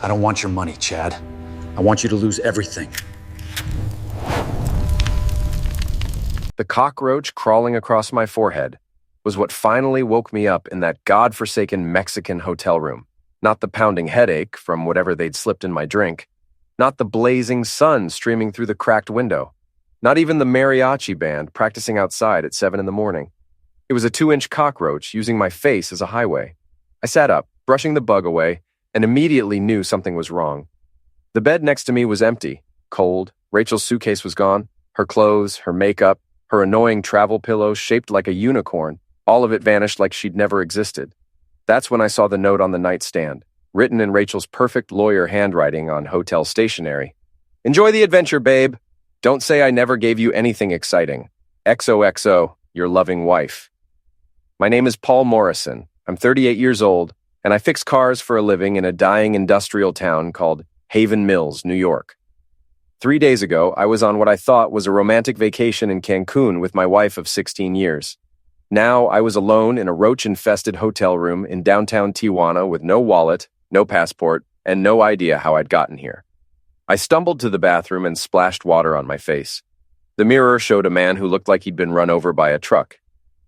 I don't want your money, Chad. I want you to lose everything. The cockroach crawling across my forehead was what finally woke me up in that godforsaken Mexican hotel room. Not the pounding headache from whatever they'd slipped in my drink. Not the blazing sun streaming through the cracked window. Not even the mariachi band practicing outside at 7 in the morning. It was a 2-inch cockroach using my face as a highway. I sat up, brushing the bug away, and immediately knew something was wrong. The bed next to me was empty, cold. Rachel's suitcase was gone. Her clothes, her makeup, her annoying travel pillow shaped like a unicorn. All of it vanished like she'd never existed. That's when I saw the note on the nightstand, written in Rachel's perfect lawyer handwriting on hotel stationery. Enjoy the adventure, babe. Don't say I never gave you anything exciting. XOXO, your loving wife. My name is Paul Morrison. I'm 38 years old, and I fix cars for a living in a dying industrial town called Haven Mills, New York. 3 days ago, I was on what I thought was a romantic vacation in Cancun with my wife of 16 years. Now I was alone in a roach-infested hotel room in downtown Tijuana with no wallet, no passport, and no idea how I'd gotten here. I stumbled to the bathroom and splashed water on my face. The mirror showed a man who looked like he'd been run over by a truck.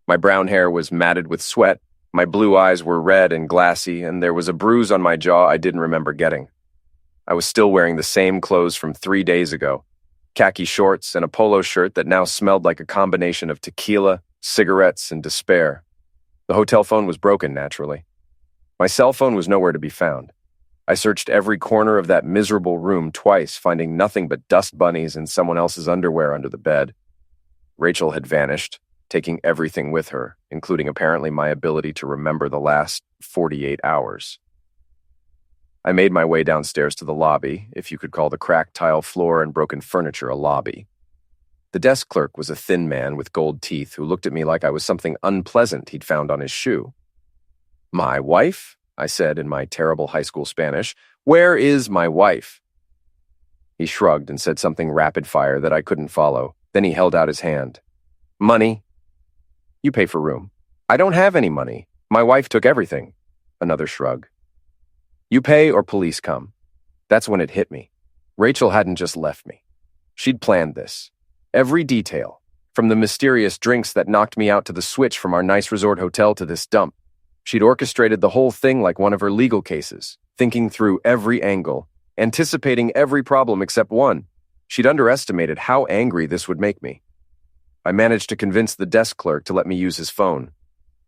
My brown hair was matted with sweat, my blue eyes were red and glassy, and there was a bruise on my jaw I didn't remember getting. I was still wearing the same clothes from 3 days ago, khaki shorts and a polo shirt that now smelled like a combination of tequila, cigarettes, and despair. The hotel phone was broken, naturally. My cell phone was nowhere to be found. I searched every corner of that miserable room twice, finding nothing but dust bunnies and someone else's underwear under the bed. Rachel had vanished, taking everything with her, including apparently my ability to remember the last 48 hours. I made my way downstairs to the lobby, if you could call the cracked tile floor and broken furniture a lobby. The desk clerk was a thin man with gold teeth who looked at me like I was something unpleasant he'd found on his shoe. "My wife?" I said in my terrible high school Spanish. "Where is my wife?" He shrugged and said something rapid-fire that I couldn't follow. Then he held out his hand. "Money." "You pay for room." "I don't have any money. My wife took everything." Another shrug. "You pay or police come." That's when it hit me. Rachel hadn't just left me. She'd planned this. Every detail, from the mysterious drinks that knocked me out to the switch from our nice resort hotel to this dump. She'd orchestrated the whole thing like one of her legal cases, thinking through every angle, anticipating every problem except one. She'd underestimated how angry this would make me. I managed to convince the desk clerk to let me use his phone.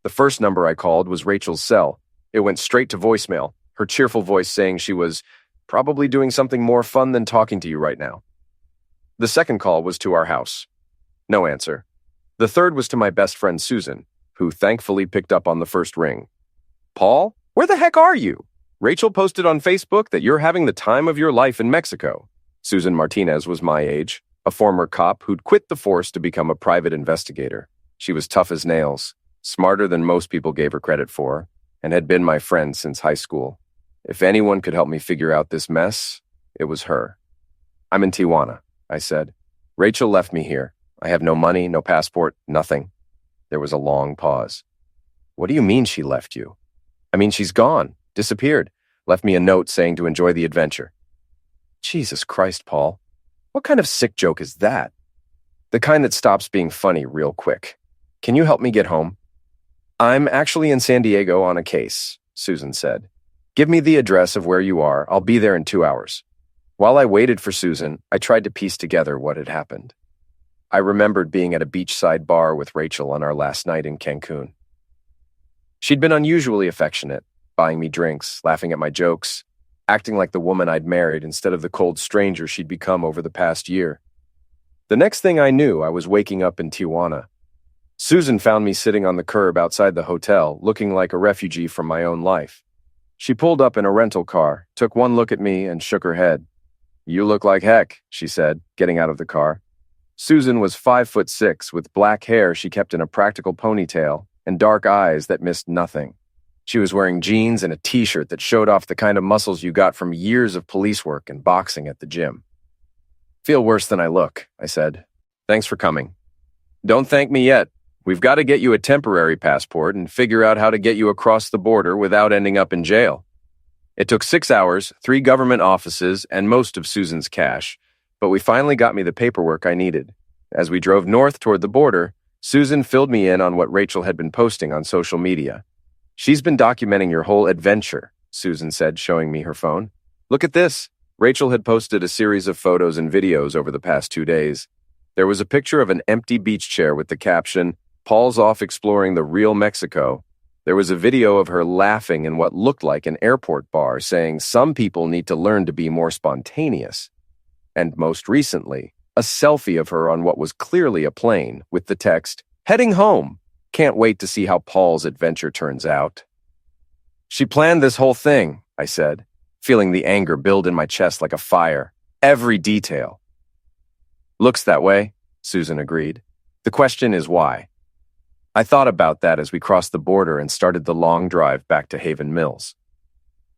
The first number I called was Rachel's cell. It went straight to voicemail, her cheerful voice saying she was probably doing something more fun than talking to you right now. The second call was to our house. No answer. The third was to my best friend Susan, who thankfully picked up on the first ring. "Paul, where the heck are you? Rachel posted on Facebook that you're having the time of your life in Mexico." Susan Martinez was my age, a former cop who'd quit the force to become a private investigator. She was tough as nails, smarter than most people gave her credit for, and had been my friend since high school. If anyone could help me figure out this mess, it was her. "I'm in Tijuana," I said. "Rachel left me here. I have no money, no passport, nothing." There was a long pause. "What do you mean she left you?" "I mean, she's gone, disappeared, left me a note saying to enjoy the adventure." Jesus Christ, Paul. What kind of sick joke is that? The kind that stops being funny real quick. Can you help me get home? "I'm actually in San Diego on a case," Susan said. "Give me the address of where you are. I'll be there in 2 hours." While I waited for Susan, I tried to piece together what had happened. I remembered being at a beachside bar with Rachel on our last night in Cancun. She'd been unusually affectionate, buying me drinks, laughing at my jokes, acting like the woman I'd married instead of the cold stranger she'd become over the past year. The next thing I knew, I was waking up in Tijuana. Susan found me sitting on the curb outside the hotel, looking like a refugee from my own life. She pulled up in a rental car, took one look at me, and shook her head. "You look like heck," she said, getting out of the car. Susan was 5'6", with black hair she kept in a practical ponytail and dark eyes that missed nothing. She was wearing jeans and a t-shirt that showed off the kind of muscles you got from years of police work and boxing at the gym. "Feel worse than I look," I said. "Thanks for coming." "Don't thank me yet. We've got to get you a temporary passport and figure out how to get you across the border without ending up in jail." It took 6 hours, 3 government offices, and most of Susan's cash, but we finally got me the paperwork I needed. As we drove north toward the border, Susan filled me in on what Rachel had been posting on social media. "She's been documenting your whole adventure," Susan said, showing me her phone. "Look at this." Rachel had posted a series of photos and videos over the past 2 days. There was a picture of an empty beach chair with the caption, "Paul's off exploring the real Mexico." There was a video of her laughing in what looked like an airport bar, saying some people need to learn to be more spontaneous. And most recently, a selfie of her on what was clearly a plane with the text, "Heading home. Can't wait to see how Paul's adventure turns out." "She planned this whole thing," I said, feeling the anger build in my chest like a fire. Every detail. "Looks that way," Susan agreed. "The question is why." I thought about that as we crossed the border and started the long drive back to Haven Mills.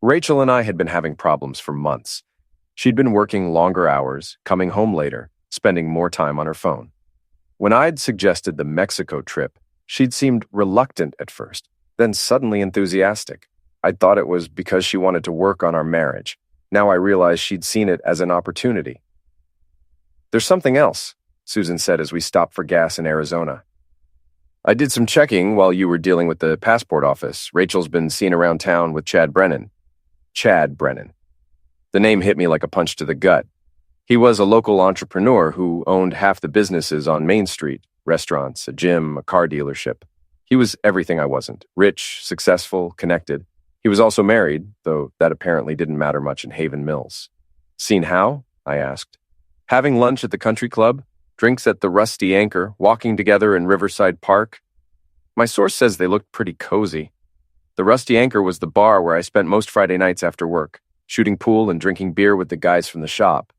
Rachel and I had been having problems for months. She'd been working longer hours, coming home later, spending more time on her phone. When I'd suggested the Mexico trip, she'd seemed reluctant at first, then suddenly enthusiastic. I'd thought it was because she wanted to work on our marriage. Now I realized she'd seen it as an opportunity. "There's something else," Susan said as we stopped for gas in Arizona. "I did some checking while you were dealing with the passport office. Rachel's been seen around town with Chad Brennan." Chad Brennan. The name hit me like a punch to the gut. He was a local entrepreneur who owned half the businesses on Main Street, restaurants, a gym, a car dealership. He was everything I wasn't: rich, successful, connected. He was also married, though that apparently didn't matter much in Haven Mills. "Seen how?" I asked. "Having lunch at the country club, drinks at the Rusty Anchor, walking together in Riverside Park." My source says they looked pretty cozy. The Rusty Anchor was the bar where I spent most Friday nights after work, shooting pool and drinking beer with the guys from the shop.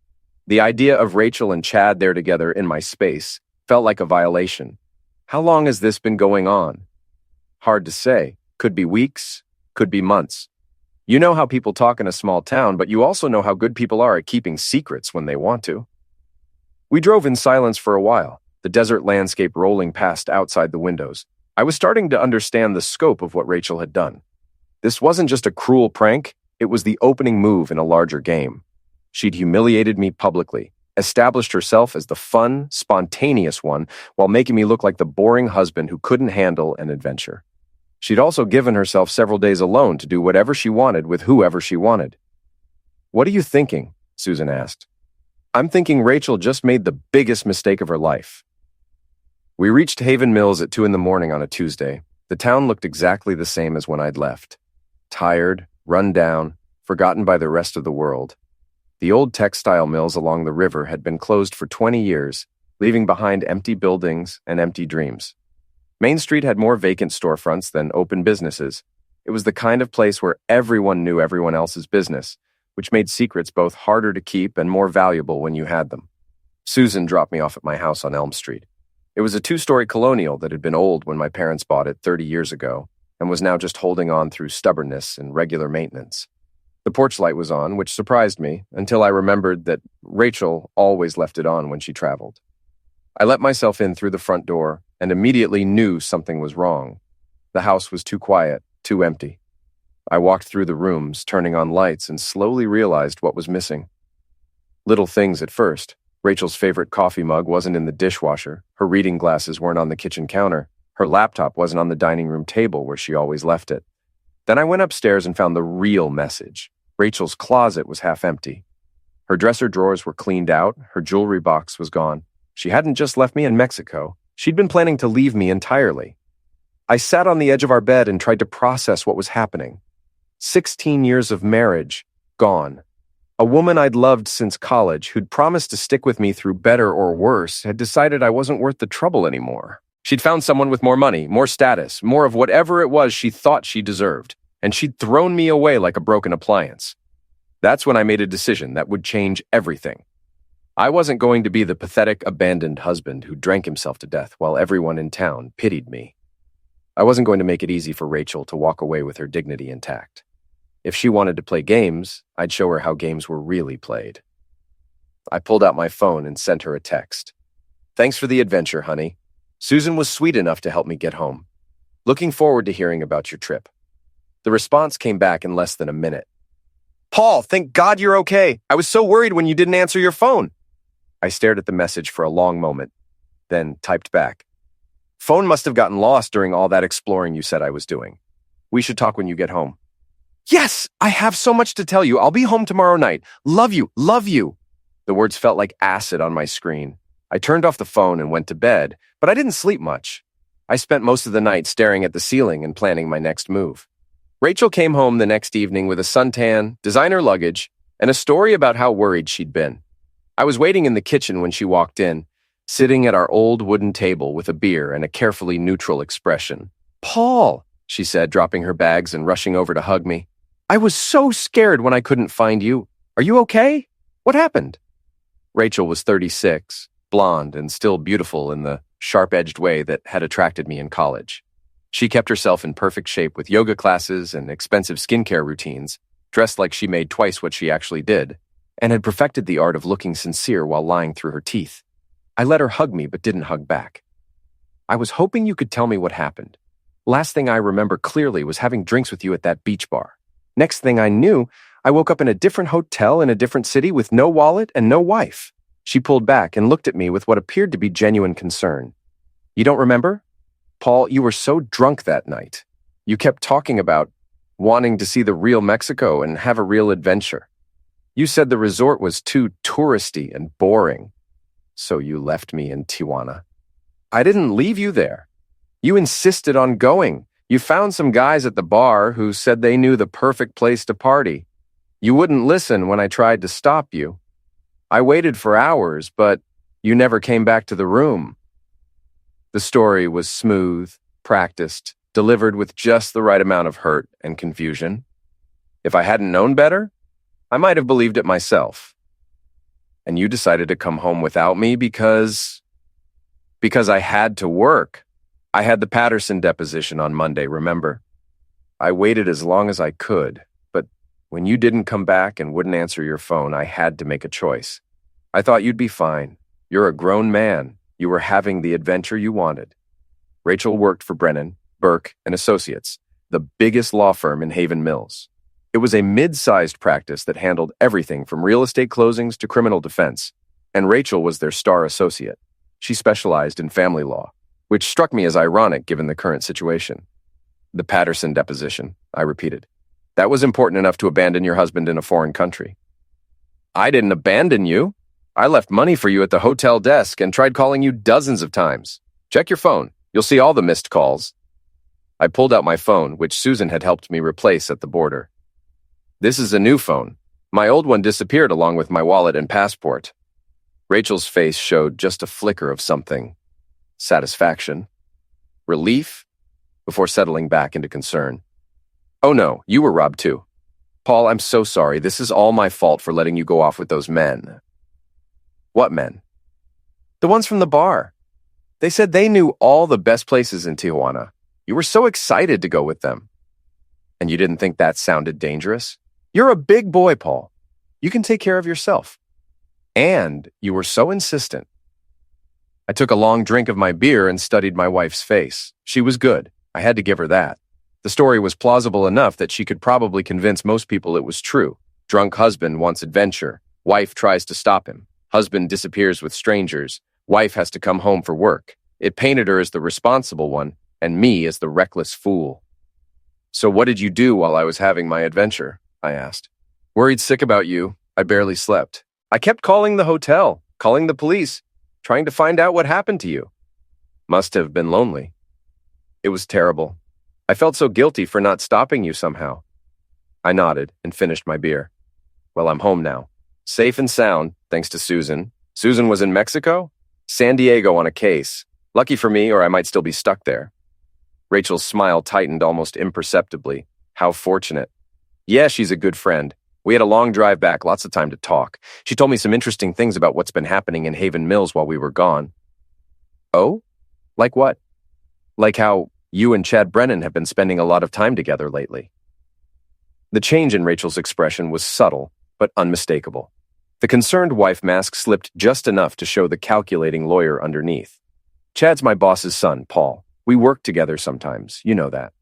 The idea of Rachel and Chad there together in my space felt like a violation. How long has this been going on? Hard to say. Could be weeks, could be months. You know how people talk in a small town, but you also know how good people are at keeping secrets when they want to. We drove in silence for a while, the desert landscape rolling past outside the windows. I was starting to understand the scope of what Rachel had done. This wasn't just a cruel prank, it was the opening move in a larger game. She'd humiliated me publicly, established herself as the fun, spontaneous one, while making me look like the boring husband who couldn't handle an adventure. She'd also given herself several days alone to do whatever she wanted with whoever she wanted. "What are you thinking?" Susan asked. "I'm thinking Rachel just made the biggest mistake of her life." We reached Haven Mills at 2 a.m. on a Tuesday. The town looked exactly the same as when I'd left. Tired, run down, forgotten by the rest of the world. The old textile mills along the river had been closed for 20 years, leaving behind empty buildings and empty dreams. Main Street had more vacant storefronts than open businesses. It was the kind of place where everyone knew everyone else's business, which made secrets both harder to keep and more valuable when you had them. Susan dropped me off at my house on Elm Street. It was a 2-story colonial that had been old when my parents bought it 30 years ago and was now just holding on through stubbornness and regular maintenance. The porch light was on, which surprised me until I remembered that Rachel always left it on when she traveled. I let myself in through the front door and immediately knew something was wrong. The house was too quiet, too empty. I walked through the rooms, turning on lights, and slowly realized what was missing. Little things at first. Rachel's favorite coffee mug wasn't in the dishwasher, her reading glasses weren't on the kitchen counter, her laptop wasn't on the dining room table where she always left it. Then I went upstairs and found the real message. Rachel's closet was half empty. Her dresser drawers were cleaned out, her jewelry box was gone. She hadn't just left me in Mexico, she'd been planning to leave me entirely. I sat on the edge of our bed and tried to process what was happening. 16 years of marriage, gone. A woman I'd loved since college, who'd promised to stick with me through better or worse, had decided I wasn't worth the trouble anymore. She'd found someone with more money, more status, more of whatever it was she thought she deserved, and she'd thrown me away like a broken appliance. That's when I made a decision that would change everything. I wasn't going to be the pathetic, abandoned husband who drank himself to death while everyone in town pitied me. I wasn't going to make it easy for Rachel to walk away with her dignity intact. If she wanted to play games, I'd show her how games were really played. I pulled out my phone and sent her a text. "Thanks for the adventure, honey. Susan was sweet enough to help me get home. Looking forward to hearing about your trip." The response came back in less than a minute. Paul, thank God you're okay. I was so worried when you didn't answer your phone. I stared at the message for a long moment, then typed back. Phone must have gotten lost during all that exploring you said I was doing. We should talk when you get home. Yes, I have so much to tell you. I'll be home tomorrow night. Love you, love you. The words felt like acid on my screen. I turned off the phone and went to bed, but I didn't sleep much. I spent most of the night staring at the ceiling and planning my next move. Rachel came home the next evening with a suntan, designer luggage, and a story about how worried she'd been. I was waiting in the kitchen when she walked in, sitting at our old wooden table with a beer and a carefully neutral expression. Paul, she said, dropping her bags and rushing over to hug me. I was so scared when I couldn't find you. Are you okay? What happened? Rachel was 36, blonde and still beautiful in the sharp-edged way that had attracted me in college. She kept herself in perfect shape with yoga classes and expensive skincare routines, dressed like she made twice what she actually did, and had perfected the art of looking sincere while lying through her teeth. I let her hug me but didn't hug back. I was hoping you could tell me what happened. Last thing I remember clearly was having drinks with you at that beach bar. Next thing I knew, I woke up in a different hotel in a different city with no wallet and no wife. She pulled back and looked at me with what appeared to be genuine concern. You don't remember? Paul, you were so drunk that night. You kept talking about wanting to see the real Mexico and have a real adventure. You said the resort was too touristy and boring. So you left me in Tijuana. I didn't leave you there. You insisted on going. You found some guys at the bar who said they knew the perfect place to party. You wouldn't listen when I tried to stop you. I waited for hours, but you never came back to the room. The story was smooth, practiced, delivered with just the right amount of hurt and confusion. If I hadn't known better, I might have believed it myself. And you decided to come home without me because I had to work. I had the Patterson deposition on Monday, remember? I waited as long as I could, but when you didn't come back and wouldn't answer your phone, I had to make a choice. I thought you'd be fine. You're a grown man. You were having the adventure you wanted. Rachel worked for Brennan, Burke, and Associates, the biggest law firm in Haven Mills. It was a mid-sized practice that handled everything from real estate closings to criminal defense, and Rachel was their star associate. She specialized in family law, which struck me as ironic given the current situation. The Patterson deposition, I repeated. That was important enough to abandon your husband in a foreign country. I didn't abandon you. I left money for you at the hotel desk and tried calling you dozens of times. Check your phone. You'll see all the missed calls. I pulled out my phone, which Susan had helped me replace at the border. This is a new phone. My old one disappeared along with my wallet and passport. Rachel's face showed just a flicker of something. Satisfaction. Relief, before settling back into concern. Oh no, you were robbed too. Paul, I'm so sorry. This is all my fault for letting you go off with those men. What men? The ones from the bar. They said they knew all the best places in Tijuana. You were so excited to go with them. And you didn't think that sounded dangerous? You're a big boy, Paul. You can take care of yourself. And you were so insistent. I took a long drink of my beer and studied my wife's face. She was good. I had to give her that. The story was plausible enough that she could probably convince most people it was true. Drunk husband wants adventure. Wife tries to stop him. Husband disappears with strangers. Wife has to come home for work. It painted her as the responsible one, and me as the reckless fool. So what did you do while I was having my adventure? I asked. Worried sick about you, I barely slept. I kept calling the hotel, calling the police, trying to find out what happened to you. Must have been lonely. It was terrible. I felt so guilty for not stopping you somehow. I nodded and finished my beer. Well, I'm home now. Safe and sound, thanks to Susan. Susan was in Mexico? San Diego on a case. Lucky for me, or I might still be stuck there. Rachel's smile tightened almost imperceptibly. How fortunate. Yeah, she's a good friend. We had a long drive back, lots of time to talk. She told me some interesting things about what's been happening in Haven Mills while we were gone. Oh? Like what? Like how you and Chad Brennan have been spending a lot of time together lately. The change in Rachel's expression was subtle, but unmistakable. The concerned wife mask slipped just enough to show the calculating lawyer underneath. Chad's my boss's son, Paul. We work together sometimes, you know that.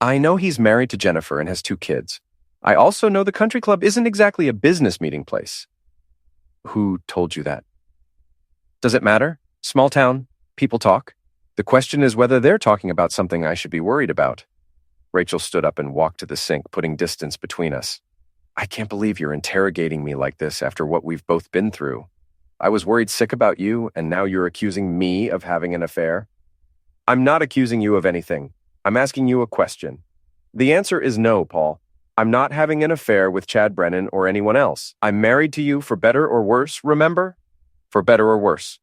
I know he's married to Jennifer and has 2 kids. I also know the country club isn't exactly a business meeting place. Who told you that? Does it matter? Small town, people talk. The question is whether they're talking about something I should be worried about. Rachel stood up and walked to the sink, putting distance between us. I can't believe you're interrogating me like this after what we've both been through. I was worried sick about you, and now you're accusing me of having an affair? I'm not accusing you of anything. I'm asking you a question. The answer is no, Paul. I'm not having an affair with Chad Brennan or anyone else. I'm married to you for better or worse, remember? For better or worse.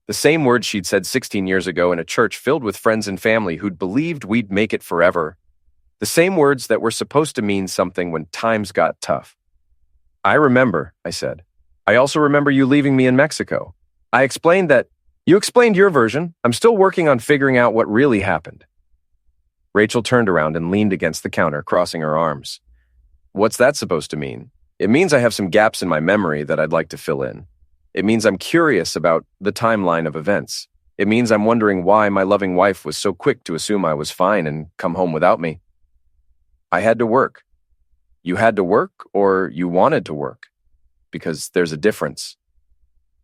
The same words she'd said 16 years ago in a church filled with friends and family who'd believed we'd make it forever. The same words that were supposed to mean something when times got tough. I remember, I said. I also remember you leaving me in Mexico. I explained that. You explained your version. I'm still working on figuring out what really happened. Rachel turned around and leaned against the counter, crossing her arms. What's that supposed to mean? It means I have some gaps in my memory that I'd like to fill in. It means I'm curious about the timeline of events. It means I'm wondering why my loving wife was so quick to assume I was fine and come home without me. I had to work. You had to work, or you wanted to work? Because there's a difference.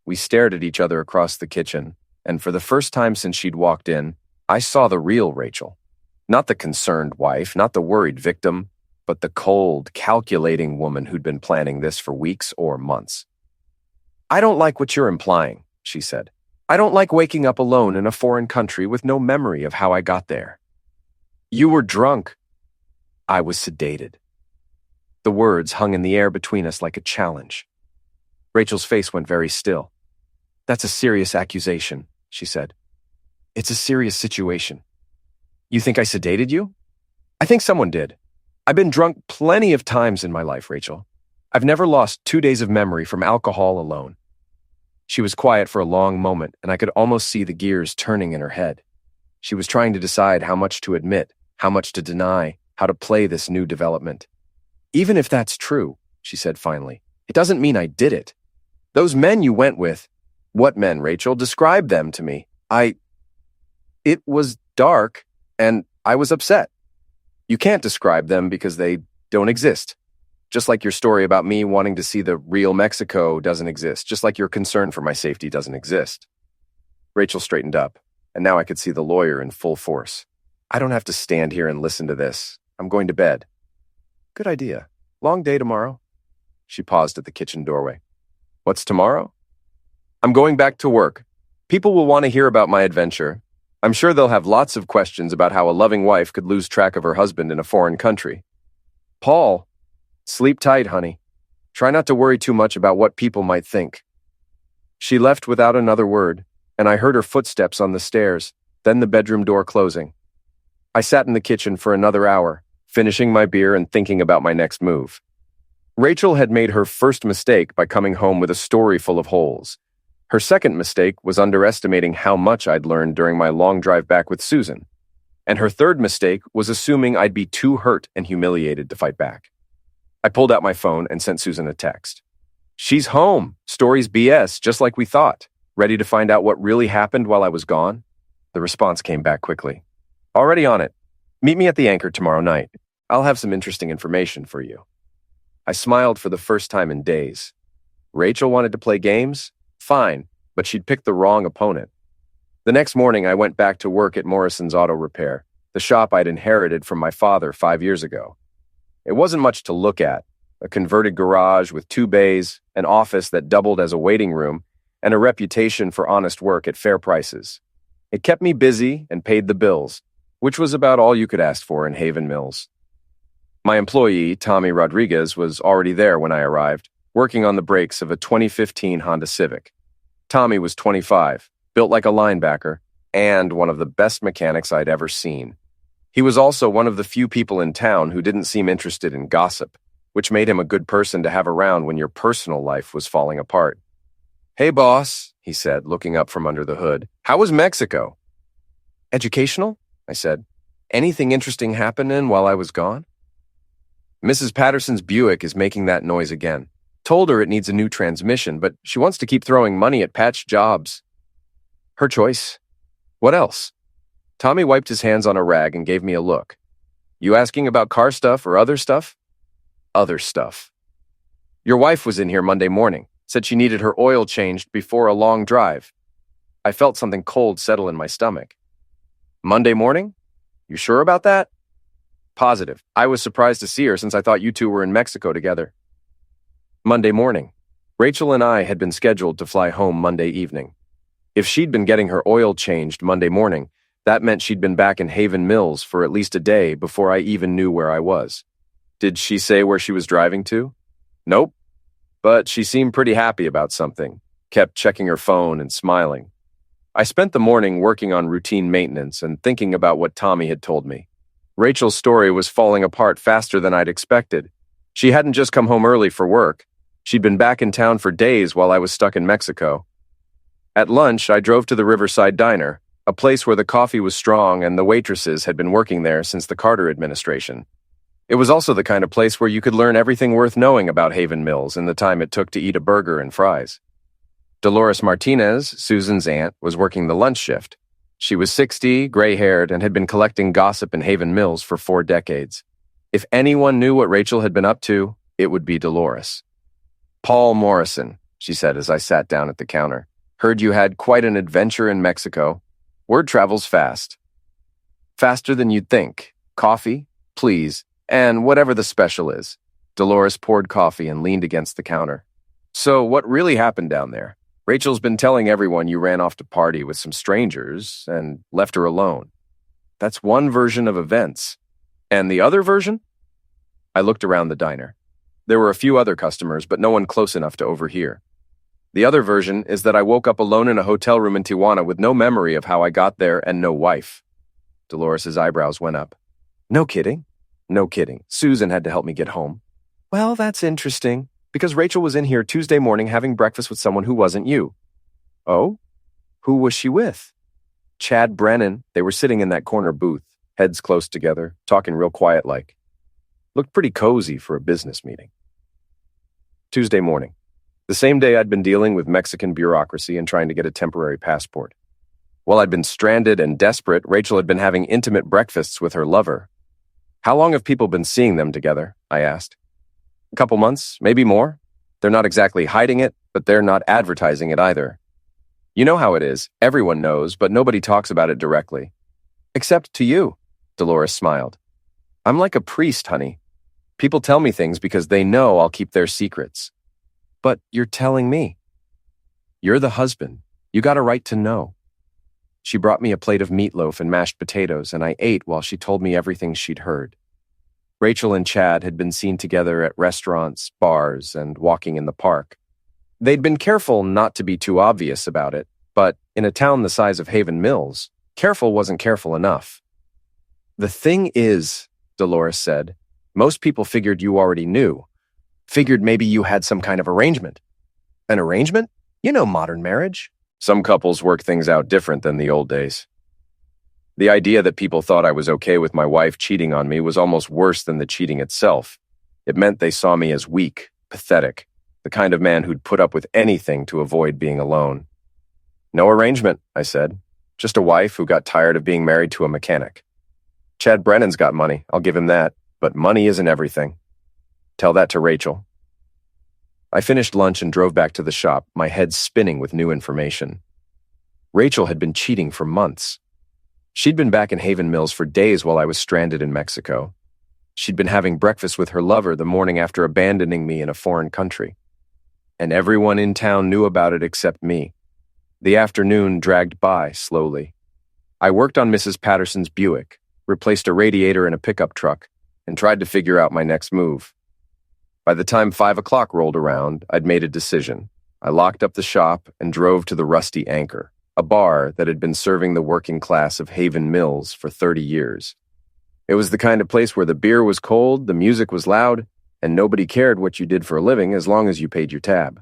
We stared at each other across the kitchen, and for the first time since she'd walked in, I saw the real Rachel. Not the concerned wife, not the worried victim, but the cold, calculating woman who'd been planning this for weeks or months. I don't like what you're implying, she said. I don't like waking up alone in a foreign country with no memory of how I got there. You were drunk. I was sedated. The words hung in the air between us like a challenge. Rachel's face went very still. That's a serious accusation, she said. It's a serious situation. You think I sedated you? I think someone did. I've been drunk plenty of times in my life, Rachel. I've never lost 2 days of memory from alcohol alone. She was quiet for a long moment, and I could almost see the gears turning in her head. She was trying to decide how much to admit, how much to deny, how to play this new development. Even if that's true, she said finally, it doesn't mean I did it. Those men you went with, what men, Rachel? Describe them to me. It was dark, and I was upset. You can't describe them because they don't exist. Just like your story about me wanting to see the real Mexico doesn't exist, just like your concern for my safety doesn't exist. Rachel straightened up, and now I could see the lawyer in full force. I don't have to stand here and listen to this. I'm going to bed. Good idea. Long day tomorrow. She paused at the kitchen doorway. What's tomorrow? I'm going back to work. People will want to hear about my adventure. I'm sure they'll have lots of questions about how a loving wife could lose track of her husband in a foreign country. Paul, sleep tight, honey. Try not to worry too much about what people might think. She left without another word, and I heard her footsteps on the stairs, then the bedroom door closing. I sat in the kitchen for another hour, finishing my beer and thinking about my next move. Rachel had made her first mistake by coming home with a story full of holes. Her second mistake was underestimating how much I'd learned during my long drive back with Susan. And her third mistake was assuming I'd be too hurt and humiliated to fight back. I pulled out my phone and sent Susan a text. She's home. Stories BS, just like we thought. Ready to find out what really happened while I was gone? The response came back quickly. Already on it. Meet me at the Anchor tomorrow night. I'll have some interesting information for you. I smiled for the first time in days. Rachel wanted to play games? Fine, but she'd picked the wrong opponent. The next morning, I went back to work at Morrison's Auto Repair, the shop I'd inherited from my father 5 years ago. It wasn't much to look at. A converted garage with 2 bays, an office that doubled as a waiting room, and a reputation for honest work at fair prices. It kept me busy and paid the bills, which was about all you could ask for in Haven Mills. My employee, Tommy Rodriguez, was already there when I arrived, working on the brakes of a 2015 Honda Civic. Tommy was 25, built like a linebacker, and one of the best mechanics I'd ever seen. He was also one of the few people in town who didn't seem interested in gossip, which made him a good person to have around when your personal life was falling apart. Hey, boss, he said, looking up from under the hood. How was Mexico? Educational? I said. Anything interesting happening while I was gone? Mrs. Patterson's Buick is making that noise again. Told her it needs a new transmission, but she wants to keep throwing money at patch jobs. Her choice. What else? Tommy wiped his hands on a rag and gave me a look. You asking about car stuff or other stuff? other stuff. Your wife was in here Monday morning, said she needed her oil changed before a long drive. I felt something cold settle in my stomach. Monday morning? You sure about that? Positive. I was surprised to see her since I thought you two were in Mexico together. Monday morning. Rachel and I had been scheduled to fly home Monday evening. If she'd been getting her oil changed Monday morning, that meant she'd been back in Haven Mills for at least a day before I even knew where I was. Did she say where she was driving to? Nope. But she seemed pretty happy about something, kept checking her phone and smiling. I spent the morning working on routine maintenance and thinking about what Tommy had told me. Rachel's story was falling apart faster than I'd expected. She hadn't just come home early for work. She'd been back in town for days while I was stuck in Mexico. At lunch, I drove to the Riverside Diner, a place where the coffee was strong and the waitresses had been working there since the Carter administration. It was also the kind of place where you could learn everything worth knowing about Haven Mills in the time it took to eat a burger and fries. Dolores Martinez, Susan's aunt, was working the lunch shift. She was 60, gray-haired, and had been collecting gossip in Haven Mills for 4 decades. If anyone knew what Rachel had been up to, it would be Dolores. Paul Morrison, she said as I sat down at the counter. Heard you had quite an adventure in Mexico. Word travels fast. Faster than you'd think. Coffee, please, and whatever the special is. Dolores poured coffee and leaned against the counter. So what really happened down there? Rachel's been telling everyone you ran off to party with some strangers and left her alone. That's one version of events. And the other version? I looked around the diner. There were a few other customers, but no one close enough to overhear. The other version is that I woke up alone in a hotel room in Tijuana with no memory of how I got there and no wife. Dolores's eyebrows went up. No kidding. No kidding. Susan had to help me get home. Well, that's interesting, because Rachel was in here Tuesday morning having breakfast with someone who wasn't you. Oh? Who was she with? Chad Brennan. They were sitting in that corner booth, heads close together, talking real quiet-like. Looked pretty cozy for a business meeting. Tuesday morning. The same day I'd been dealing with Mexican bureaucracy and trying to get a temporary passport. While I'd been stranded and desperate, Rachel had been having intimate breakfasts with her lover. How long have people been seeing them together? I asked. A couple months, maybe more. They're not exactly hiding it, but they're not advertising it either. You know how it is. Everyone knows, but nobody talks about it directly. Except to you, Dolores smiled. I'm like a priest, honey. People tell me things because they know I'll keep their secrets. But you're telling me. You're the husband. You got a right to know. She brought me a plate of meatloaf and mashed potatoes, and I ate while she told me everything she'd heard. Rachel and Chad had been seen together at restaurants, bars, and walking in the park. They'd been careful not to be too obvious about it, but in a town the size of Haven Mills, careful wasn't careful enough. The thing is, Dolores said, most people figured you already knew. Figured maybe you had some kind of arrangement. An arrangement? You know modern marriage. Some couples work things out different than the old days. The idea that people thought I was okay with my wife cheating on me was almost worse than the cheating itself. It meant they saw me as weak, pathetic, the kind of man who'd put up with anything to avoid being alone. No arrangement, I said. Just a wife who got tired of being married to a mechanic. Chad Brennan's got money, I'll give him that, but money isn't everything. Tell that to Rachel. I finished lunch and drove back to the shop, my head spinning with new information. Rachel had been cheating for months. She'd been back in Haven Mills for days while I was stranded in Mexico. She'd been having breakfast with her lover the morning after abandoning me in a foreign country. And everyone in town knew about it except me. The afternoon dragged by slowly. I worked on Mrs. Patterson's Buick, replaced a radiator in a pickup truck, and tried to figure out my next move. By the time 5 o'clock rolled around, I'd made a decision. I locked up the shop and drove to the Rusty Anchor, a bar that had been serving the working class of Haven Mills for 30 years. It was the kind of place where the beer was cold, the music was loud, and nobody cared what you did for a living as long as you paid your tab.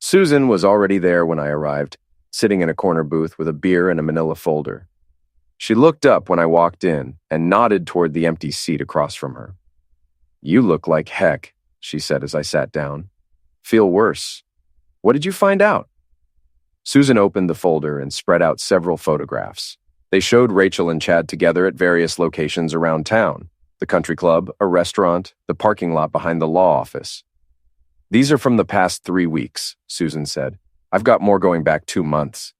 Susan was already there when I arrived, sitting in a corner booth with a beer and a manila folder. She looked up when I walked in and nodded toward the empty seat across from her. You look like heck, she said as I sat down. Feel worse. What did you find out? Susan opened the folder and spread out several photographs. They showed Rachel and Chad together at various locations around town. The country club, a restaurant, the parking lot behind the law office. These are from the past 3 weeks, Susan said. I've got more going back 2 months.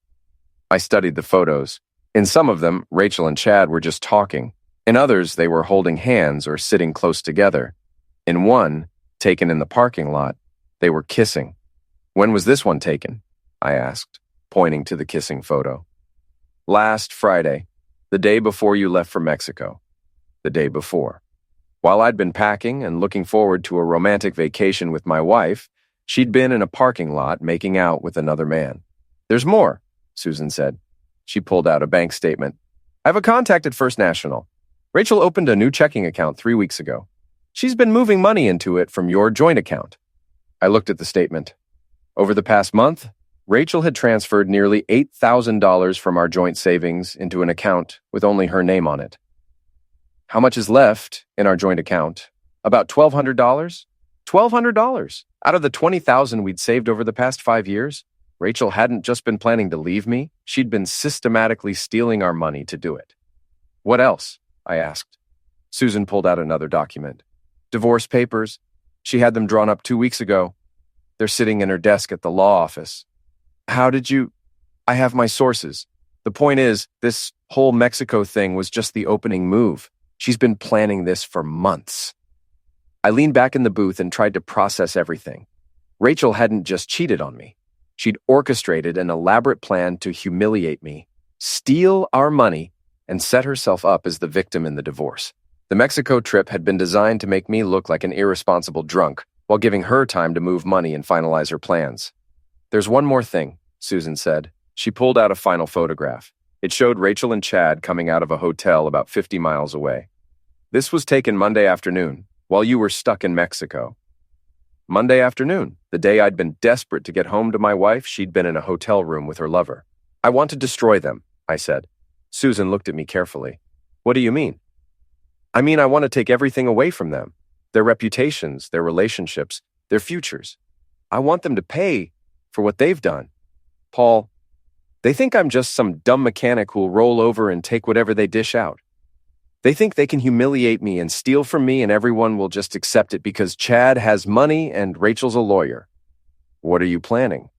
I studied the photos. In some of them, Rachel and Chad were just talking. In others, they were holding hands or sitting close together. In one, taken in the parking lot, they were kissing. When was this one taken? I asked, pointing to the kissing photo. Last Friday, the day before you left for Mexico. The day before. While I'd been packing and looking forward to a romantic vacation with my wife, she'd been in a parking lot making out with another man. There's more, Susan said. She pulled out a bank statement. I have a contact at First National. Rachel opened a new checking account 3 weeks ago. She's been moving money into it from your joint account. I looked at the statement. Over the past month, Rachel had transferred nearly $8,000 from our joint savings into an account with only her name on it. How much is left in our joint account? About $1,200? $1,200! Out of the $20,000 we'd saved over the past 5 years, Rachel hadn't just been planning to leave me, she'd been systematically stealing our money to do it. What else? I asked. Susan pulled out another document. Divorce papers. She had them drawn up 2 weeks ago. They're sitting in her desk at the law office. How did you... I have my sources. The point is, this whole Mexico thing was just the opening move. She's been planning this for months. I leaned back in the booth and tried to process everything. Rachel hadn't just cheated on me. She'd orchestrated an elaborate plan to humiliate me, steal our money, and set herself up as the victim in the divorce. The Mexico trip had been designed to make me look like an irresponsible drunk, while giving her time to move money and finalize her plans. There's one more thing, Susan said. She pulled out a final photograph. It showed Rachel and Chad coming out of a hotel about 50 miles away. This was taken Monday afternoon, while you were stuck in Mexico. Monday afternoon, the day I'd been desperate to get home to my wife, she'd been in a hotel room with her lover. I want to destroy them, I said. Susan looked at me carefully. What do you mean? I mean, I want to take everything away from them. Their reputations, their relationships, their futures. I want them to pay for what they've done. Paul, they think I'm just some dumb mechanic who'll roll over and take whatever they dish out. They think they can humiliate me and steal from me and everyone will just accept it because Chad has money and Rachel's a lawyer. What are you planning?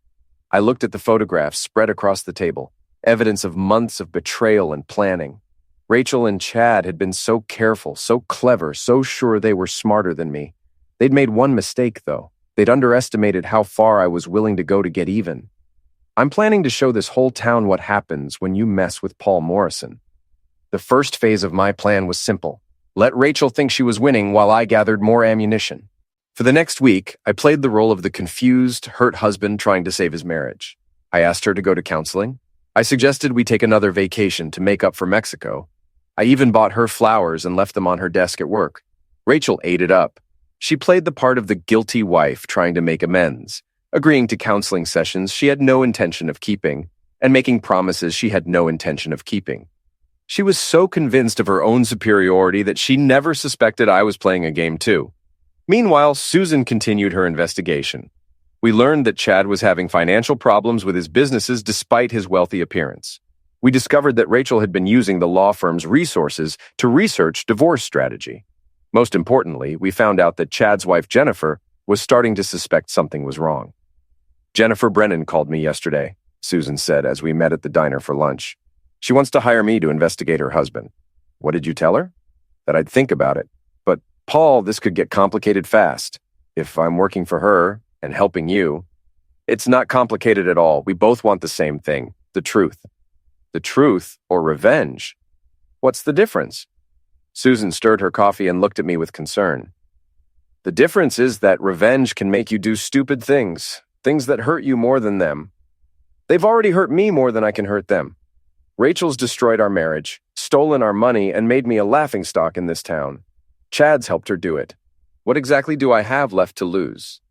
I looked at the photographs spread across the table, evidence of months of betrayal and planning. Rachel and Chad had been so careful, so clever, so sure they were smarter than me. They'd made one mistake, though. They'd underestimated how far I was willing to go to get even. I'm planning to show this whole town what happens when you mess with Paul Morrison. The first phase of my plan was simple. Let Rachel think she was winning while I gathered more ammunition. For the next week, I played the role of the confused, hurt husband trying to save his marriage. I asked her to go to counseling. I suggested we take another vacation to make up for Mexico. I even bought her flowers and left them on her desk at work. Rachel ate it up. She played the part of the guilty wife trying to make amends, agreeing to counseling sessions she had no intention of keeping, and making promises she had no intention of keeping. She was so convinced of her own superiority that she never suspected I was playing a game too. Meanwhile, Susan continued her investigation. We learned that Chad was having financial problems with his businesses despite his wealthy appearance. We discovered that Rachel had been using the law firm's resources to research divorce strategy. Most importantly, we found out that Chad's wife, Jennifer, was starting to suspect something was wrong. Jennifer Brennan called me yesterday, Susan said as we met at the diner for lunch. She wants to hire me to investigate her husband. What did you tell her? That I'd think about it. But, Paul, this could get complicated fast. If I'm working for her and helping you, it's not complicated at all. We both want the same thing, the truth. The truth or revenge? What's the difference? Susan stirred her coffee and looked at me with concern. The difference is that revenge can make you do stupid things, things that hurt you more than them. They've already hurt me more than I can hurt them. Rachel's destroyed our marriage, stolen our money, and made me a laughingstock in this town. Chad's helped her do it. What exactly do I have left to lose?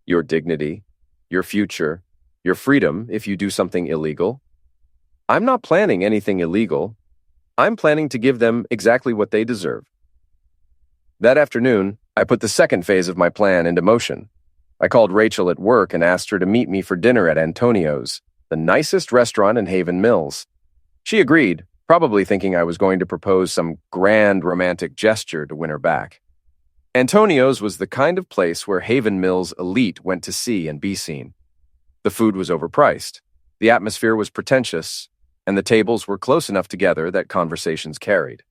Your dignity, your future, your freedom if you do something illegal. I'm not planning anything illegal. I'm planning to give them exactly what they deserve. That afternoon, I put the second phase of my plan into motion. I called Rachel at work and asked her to meet me for dinner at Antonio's, the nicest restaurant in Haven Mills. She agreed, probably thinking I was going to propose some grand romantic gesture to win her back. Antonio's was the kind of place where Haven Mill's elite went to see and be seen. The food was overpriced, the atmosphere was pretentious, and the tables were close enough together that conversations carried.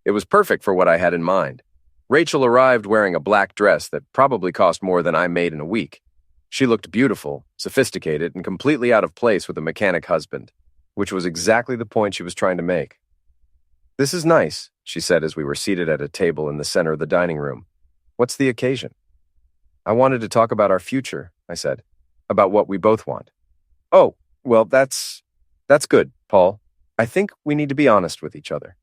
It was perfect for what I had in mind. Rachel arrived wearing a black dress that probably cost more than I made in a week. She looked beautiful, sophisticated, and completely out of place with a mechanic husband, which was exactly the point she was trying to make. "This is nice," she said as we were seated at a table in the center of the dining room. "What's the occasion?" "I wanted to talk about our future," I said, "about what we both want." "Oh, well, that's good, Paul. I think we need to be honest with each other."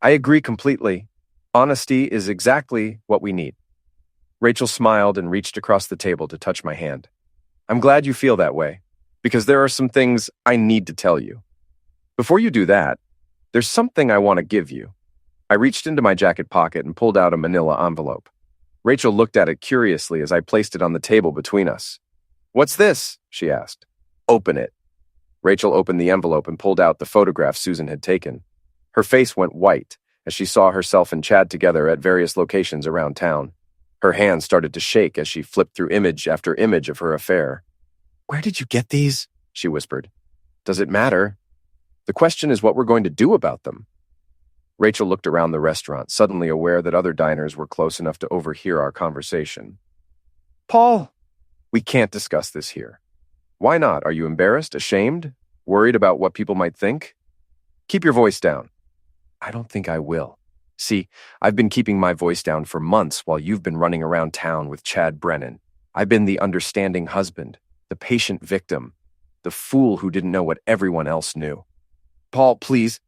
"I agree completely. Honesty is exactly what we need." Rachel smiled and reached across the table to touch my hand. "I'm glad you feel that way, because there are some things I need to tell you. Before you do that, there's something I want to give you." I reached into my jacket pocket and pulled out a manila envelope. Rachel looked at it curiously as I placed it on the table between us. "What's this?" she asked. "Open it." Rachel opened the envelope and pulled out the photograph Susan had taken. Her face went white as she saw herself and Chad together at various locations around town. Her hands started to shake as she flipped through image after image of her affair. "Where did you get these?" she whispered. "Does it matter? The question is what we're going to do about them." Rachel looked around the restaurant, suddenly aware that other diners were close enough to overhear our conversation. "Paul, we can't discuss this here." "Why not? Are you embarrassed, ashamed, worried about what people might think?" "Keep your voice down." "I don't think I will. See, I've been keeping my voice down for months while you've been running around town with Chad Brennan. I've been the understanding husband, the patient victim, the fool who didn't know what everyone else knew." "Paul, please."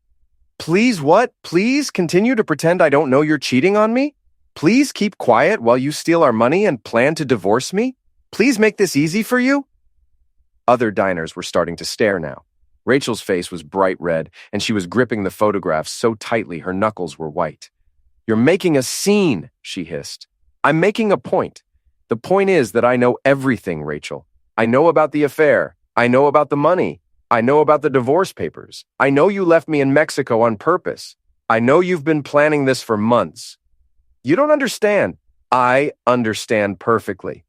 "Please what? Please continue to pretend I don't know you're cheating on me? Please keep quiet while you steal our money and plan to divorce me? Please make this easy for you?" Other diners were starting to stare now. Rachel's face was bright red, and she was gripping the photographs so tightly her knuckles were white. "You're making a scene," she hissed. "I'm making a point. The point is that I know everything, Rachel. I know about the affair. I know about the money. I know about the divorce papers. I know you left me in Mexico on purpose. I know you've been planning this for months. You don't understand. I understand perfectly.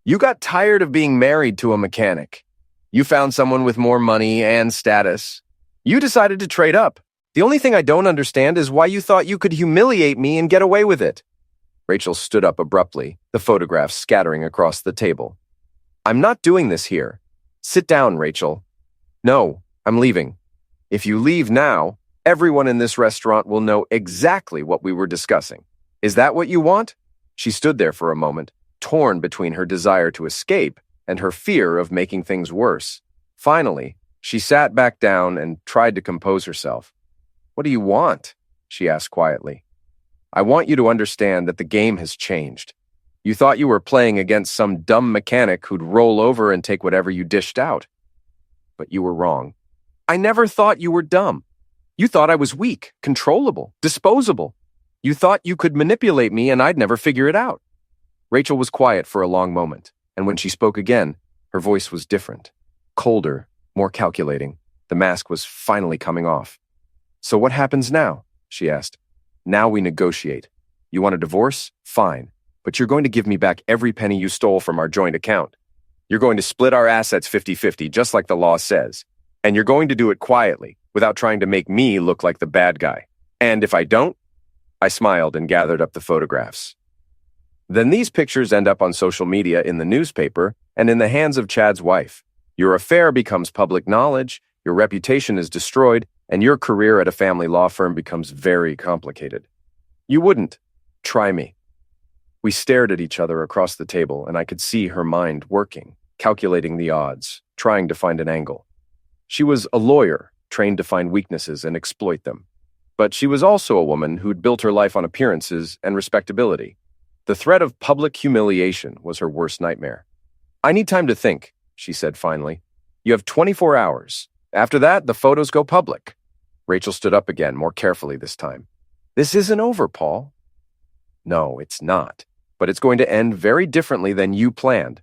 You got tired of being married to a mechanic. You found someone with more money and status. You decided to trade up. The only thing I don't understand is why you thought you could humiliate me and get away with it." Rachel stood up abruptly, the photographs scattering across the table. "I'm not doing this here. Sit down, Rachel." "No, I'm leaving. If you leave now, everyone in this restaurant will know exactly what we were discussing. Is that what you want?" She stood there for a moment, torn between her desire to escape and her fear of making things worse. Finally, she sat back down and tried to compose herself. "What do you want?" she asked quietly. "I want you to understand that the game has changed. You thought you were playing against some dumb mechanic who'd roll over and take whatever you dished out. But you were wrong. I never thought you were dumb. You thought I was weak, controllable, disposable. You thought you could manipulate me and I'd never figure it out." Rachel was quiet for a long moment, and when she spoke again, her voice was different, colder, more calculating. The mask was finally coming off. "So what happens now?" she asked. "Now we negotiate. You want a divorce? Fine. But you're going to give me back every penny you stole from our joint account. You're going to split our assets 50-50, just like the law says. And you're going to do it quietly, without trying to make me look like the bad guy. And if I don't," I smiled and gathered up the photographs. "Then these pictures end up on social media, in the newspaper, and in the hands of Chad's wife. Your affair becomes public knowledge, your reputation is destroyed, and your career at a family law firm becomes very complicated. You wouldn't. Try me." We stared at each other across the table, and I could see her mind working, calculating the odds, trying to find an angle. She was a lawyer, trained to find weaknesses and exploit them. But she was also a woman who'd built her life on appearances and respectability. The threat of public humiliation was her worst nightmare. "I need time to think," she said finally. "You have 24 hours. After that, the photos go public." Rachel stood up again, more carefully this time. "This isn't over, Paul." "No, it's not. But it's going to end very differently than you planned."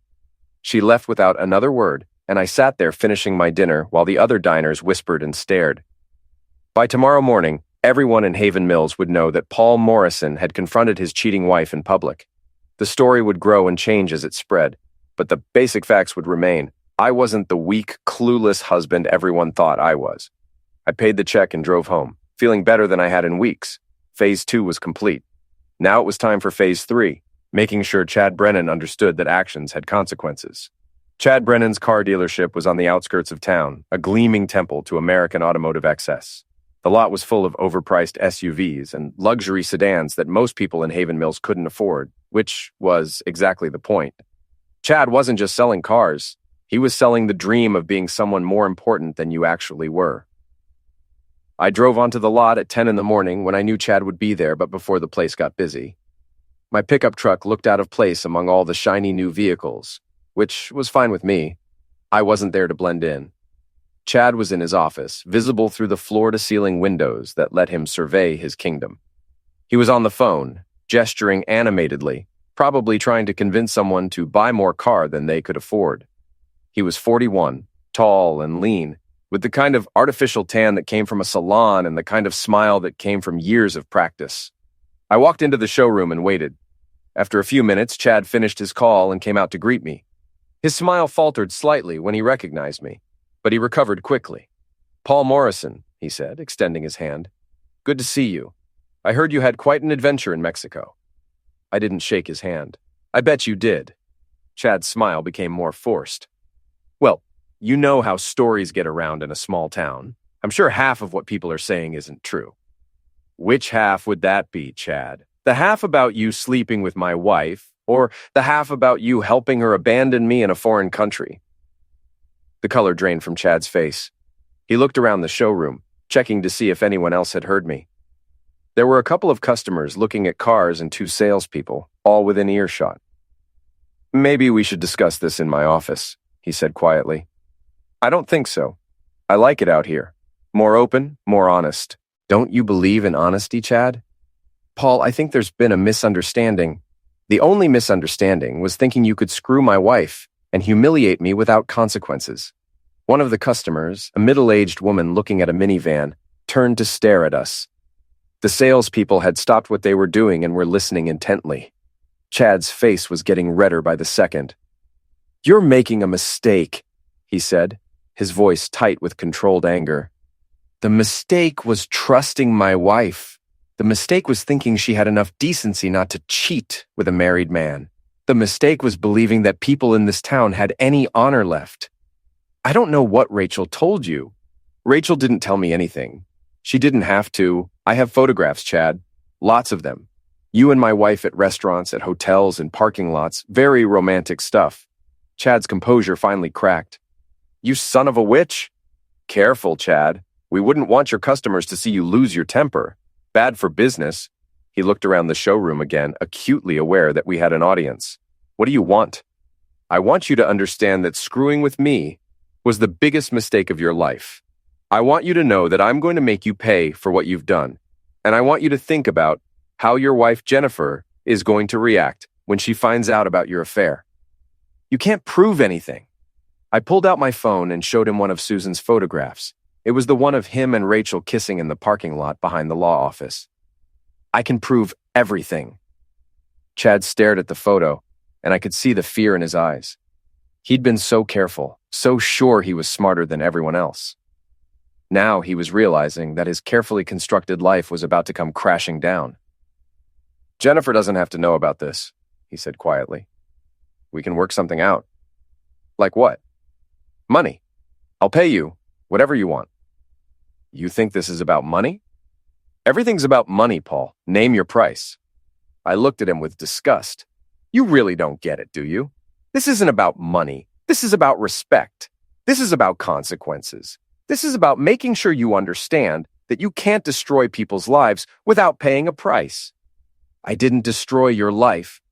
She left without another word, and I sat there finishing my dinner while the other diners whispered and stared. By tomorrow morning, everyone in Haven Mills would know that Paul Morrison had confronted his cheating wife in public. The story would grow and change as it spread, but the basic facts would remain. I wasn't the weak, clueless husband everyone thought I was. I paid the check and drove home, feeling better than I had in weeks. Phase 2 was complete. Now it was time for Phase 3, making sure Chad Brennan understood that actions had consequences. Chad Brennan's car dealership was on the outskirts of town, a gleaming temple to American automotive excess. The lot was full of overpriced SUVs and luxury sedans that most people in Haven Mills couldn't afford, which was exactly the point. Chad wasn't just selling cars. He was selling the dream of being someone more important than you actually were. I drove onto the lot at 10 in the morning when I knew Chad would be there, but before the place got busy. My pickup truck looked out of place among all the shiny new vehicles, which was fine with me. I wasn't there to blend in. Chad was in his office, visible through the floor-to-ceiling windows that let him survey his kingdom. He was on the phone, gesturing animatedly, probably trying to convince someone to buy more car than they could afford. He was 41, tall and lean, with the kind of artificial tan that came from a salon and the kind of smile that came from years of practice. I walked into the showroom and waited. After a few minutes, Chad finished his call and came out to greet me. His smile faltered slightly when he recognized me, but he recovered quickly. "Paul Morrison," he said, extending his hand. "Good to see you. I heard you had quite an adventure in Mexico." I didn't shake his hand. "I bet you did." Chad's smile became more forced. "Well, you know how stories get around in a small town. I'm sure half of what people are saying isn't true." "Which half would that be, Chad? The half about you sleeping with my wife, or the half about you helping her abandon me in a foreign country?" The color drained from Chad's face. He looked around the showroom, checking to see if anyone else had heard me. There were a couple of customers looking at cars and 2 salespeople, all within earshot. "Maybe we should discuss this in my office," he said quietly. "I don't think so. I like it out here. More open, more honest." "Don't you believe in honesty, Chad?" "Paul, I think there's been a misunderstanding. The only misunderstanding was thinking you could screw my wife and humiliate me without consequences." One of the customers, a middle-aged woman looking at a minivan, turned to stare at us. The salespeople had stopped what they were doing and were listening intently. Chad's face was getting redder by the second. "You're making a mistake," he said, his voice tight with controlled anger. "The mistake was trusting my wife. The mistake was thinking she had enough decency not to cheat with a married man. The mistake was believing that people in this town had any honor left. I don't know what Rachel told you." "Rachel didn't tell me anything. She didn't have to. I have photographs, Chad. Lots of them. You and my wife at restaurants, at hotels, and parking lots. Very romantic stuff." Chad's composure finally cracked. "You son of a witch." "Careful, Chad. We wouldn't want your customers to see you lose your temper. Bad for business." He looked around the showroom again, acutely aware that we had an audience. "What do you want?" "I want you to understand that screwing with me was the biggest mistake of your life. I want you to know that I'm going to make you pay for what you've done. And I want you to think about how your wife, Jennifer, is going to react when she finds out about your affair. You can't prove anything." I pulled out my phone and showed him one of Susan's photographs. It was the one of him and Rachel kissing in the parking lot behind the law office. "I can prove everything." Chad stared at the photo, and I could see the fear in his eyes. He'd been so careful, so sure he was smarter than everyone else. Now he was realizing that his carefully constructed life was about to come crashing down. "Jennifer doesn't have to know about this," he said quietly. "We can work something out." "Like what?" "Money. I'll pay you whatever you want." "You think this is about money?" "Everything's about money, Paul. Name your price." I looked at him with disgust. "You really don't get it, do you? This isn't about money. This is about respect. This is about consequences. This is about making sure you understand that you can't destroy people's lives without paying a price." "I didn't destroy your life.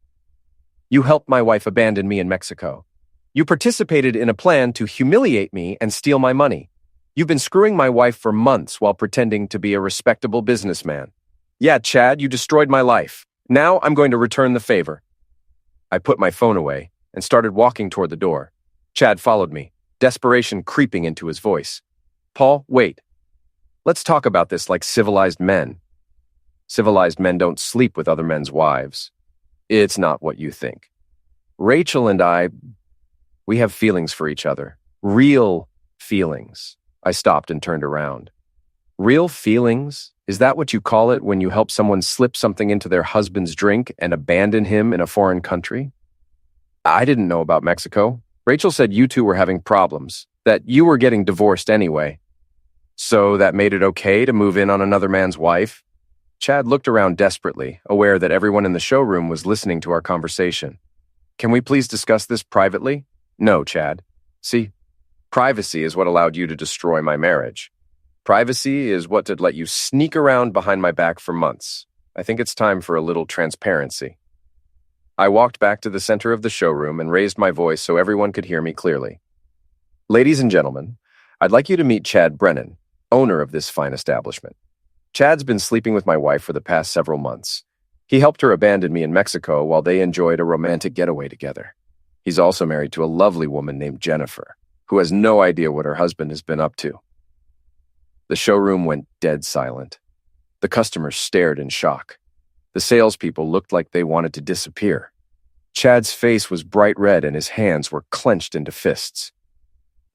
You helped my wife abandon me in Mexico. You participated in a plan to humiliate me and steal my money. You've been screwing my wife for months while pretending to be a respectable businessman. Yeah, Chad, you destroyed my life. Now I'm going to return the favor." I put my phone away and started walking toward the door. Chad followed me, desperation creeping into his voice. "Paul, wait." Let's talk about this like civilized men. Civilized men don't sleep with other men's wives. It's not what you think. Rachel and I, we have feelings for each other. Real feelings. I stopped and turned around. Real feelings? Is that what you call it when you help someone slip something into their husband's drink and abandon him in a foreign country? I didn't know about Mexico. Rachel said you two were having problems, that you were getting divorced anyway. So that made it okay to move in on another man's wife? Chad looked around desperately, aware that everyone in the showroom was listening to our conversation. Can we please discuss this privately? No, Chad. See, privacy is what allowed you to destroy my marriage. Privacy is what did let you sneak around behind my back for months. I think it's time for a little transparency. I walked back to the center of the showroom and raised my voice so everyone could hear me clearly. Ladies and gentlemen, I'd like you to meet Chad Brennan, owner of this fine establishment. Chad's been sleeping with my wife for the past several months. He helped her abandon me in Mexico while they enjoyed a romantic getaway together. He's also married to a lovely woman named Jennifer, who has no idea what her husband has been up to. The showroom went dead silent. The customers stared in shock. The salespeople looked like they wanted to disappear. Chad's face was bright red and his hands were clenched into fists.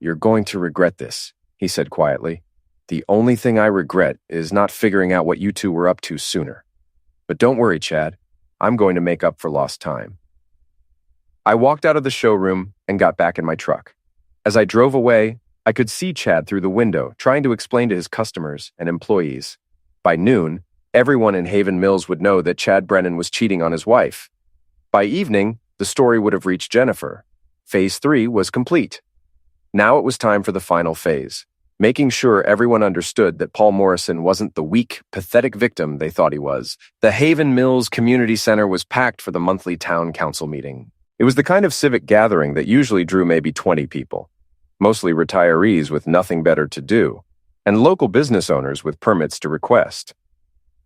You're going to regret this, he said quietly. The only thing I regret is not figuring out what you two were up to sooner. But don't worry, Chad. I'm going to make up for lost time. I walked out of the showroom and got back in my truck. As I drove away, I could see Chad through the window, trying to explain to his customers and employees. By noon, everyone in Haven Mills would know that Chad Brennan was cheating on his wife. By evening, the story would have reached Jennifer. Phase 3 was complete. Now it was time for the final phase, making sure everyone understood that Paul Morrison wasn't the weak, pathetic victim they thought he was. The Haven Mills Community Center was packed for the monthly town council meeting. It was the kind of civic gathering that usually drew maybe 20 people, mostly retirees with nothing better to do, and local business owners with permits to request.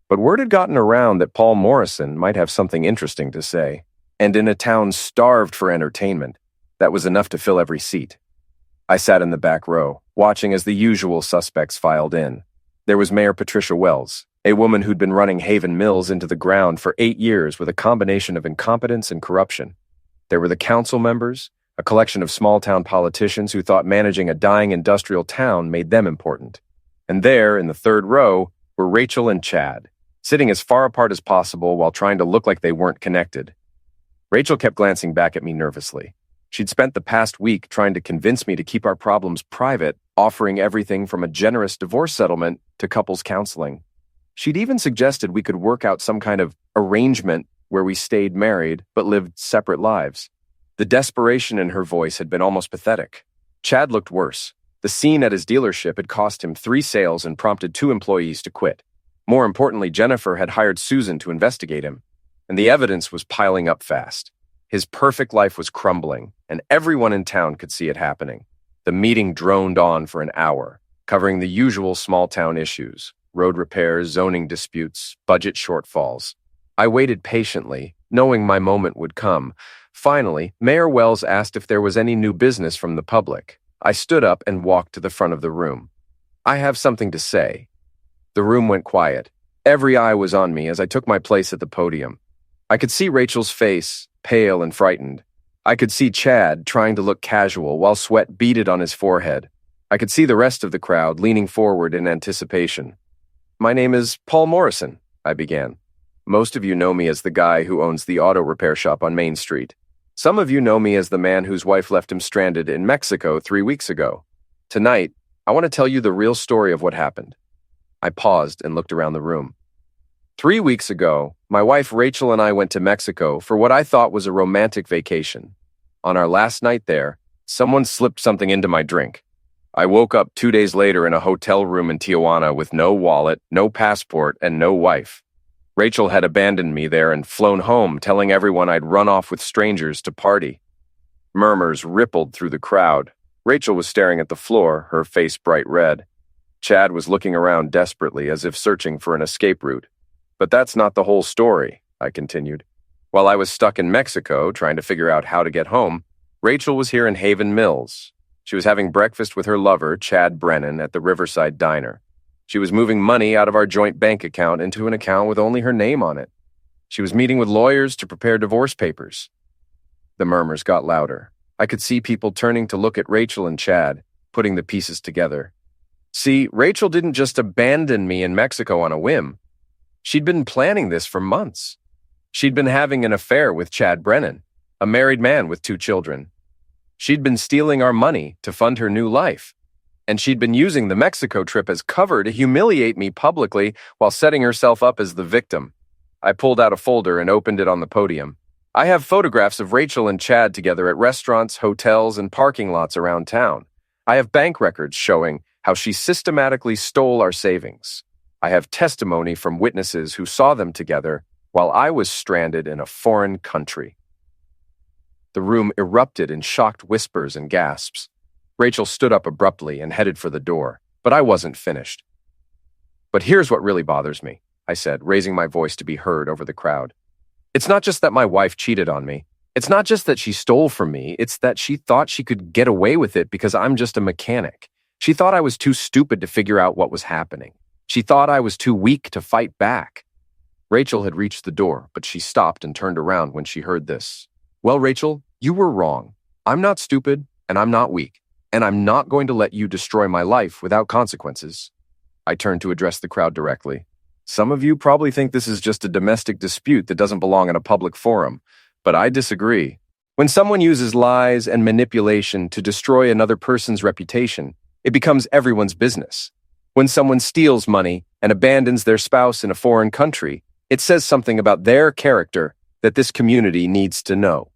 But word had gotten around that Paul Morrison might have something interesting to say, and in a town starved for entertainment, that was enough to fill every seat. I sat in the back row, watching as the usual suspects filed in. There was Mayor Patricia Wells, a woman who'd been running Haven Mills into the ground for 8 years with a combination of incompetence and corruption. There were the council members, a collection of small-town politicians who thought managing a dying industrial town made them important. And there, in the third row, were Rachel and Chad, sitting as far apart as possible while trying to look like they weren't connected. Rachel kept glancing back at me nervously. She'd spent the past week trying to convince me to keep our problems private, offering everything from a generous divorce settlement to couples counseling. She'd even suggested we could work out some kind of arrangement where we stayed married but lived separate lives. The desperation in her voice had been almost pathetic. Chad looked worse. The scene at his dealership had cost him 3 sales and prompted 2 employees to quit. More importantly, Jennifer had hired Susan to investigate him, and the evidence was piling up fast. His perfect life was crumbling, and everyone in town could see it happening. The meeting droned on for an hour, covering the usual small-town issues, road repairs, zoning disputes, budget shortfalls. I waited patiently, knowing my moment would come. Finally, Mayor Wells asked if there was any new business from the public. I stood up and walked to the front of the room. I have something to say. The room went quiet. Every eye was on me as I took my place at the podium. I could see Rachel's face, pale and frightened. I could see Chad trying to look casual while sweat beaded on his forehead. I could see the rest of the crowd leaning forward in anticipation. My name is Paul Morrison, I began. Most of you know me as the guy who owns the auto repair shop on Main Street. Some of you know me as the man whose wife left him stranded in Mexico 3 weeks ago. Tonight, I want to tell you the real story of what happened. I paused and looked around the room. 3 weeks ago, my wife Rachel and I went to Mexico for what I thought was a romantic vacation. On our last night there, someone slipped something into my drink. I woke up 2 days later in a hotel room in Tijuana with no wallet, no passport, and no wife. Rachel had abandoned me there and flown home, telling everyone I'd run off with strangers to party. Murmurs rippled through the crowd. Rachel was staring at the floor, her face bright red. Chad was looking around desperately as if searching for an escape route. But that's not the whole story, I continued. While I was stuck in Mexico trying to figure out how to get home, Rachel was here in Haven Mills. She was having breakfast with her lover, Chad Brennan, at the Riverside Diner. She was moving money out of our joint bank account into an account with only her name on it. She was meeting with lawyers to prepare divorce papers. The murmurs got louder. I could see people turning to look at Rachel and Chad, putting the pieces together. See, Rachel didn't just abandon me in Mexico on a whim. She'd been planning this for months. She'd been having an affair with Chad Brennan, a married man with 2 children. She'd been stealing our money to fund her new life. And she'd been using the Mexico trip as cover to humiliate me publicly while setting herself up as the victim. I pulled out a folder and opened it on the podium. I have photographs of Rachel and Chad together at restaurants, hotels, and parking lots around town. I have bank records showing how she systematically stole our savings. I have testimony from witnesses who saw them together while I was stranded in a foreign country. The room erupted in shocked whispers and gasps. Rachel stood up abruptly and headed for the door, but I wasn't finished. But here's what really bothers me, I said, raising my voice to be heard over the crowd. It's not just that my wife cheated on me. It's not just that she stole from me. It's that she thought she could get away with it because I'm just a mechanic. She thought I was too stupid to figure out what was happening. She thought I was too weak to fight back. Rachel had reached the door, but she stopped and turned around when she heard this. Well, Rachel, you were wrong. I'm not stupid, and I'm not weak. And I'm not going to let you destroy my life without consequences. I turned to address the crowd directly. Some of you probably think this is just a domestic dispute that doesn't belong in a public forum, but I disagree. When someone uses lies and manipulation to destroy another person's reputation, it becomes everyone's business. When someone steals money and abandons their spouse in a foreign country, it says something about their character that this community needs to know.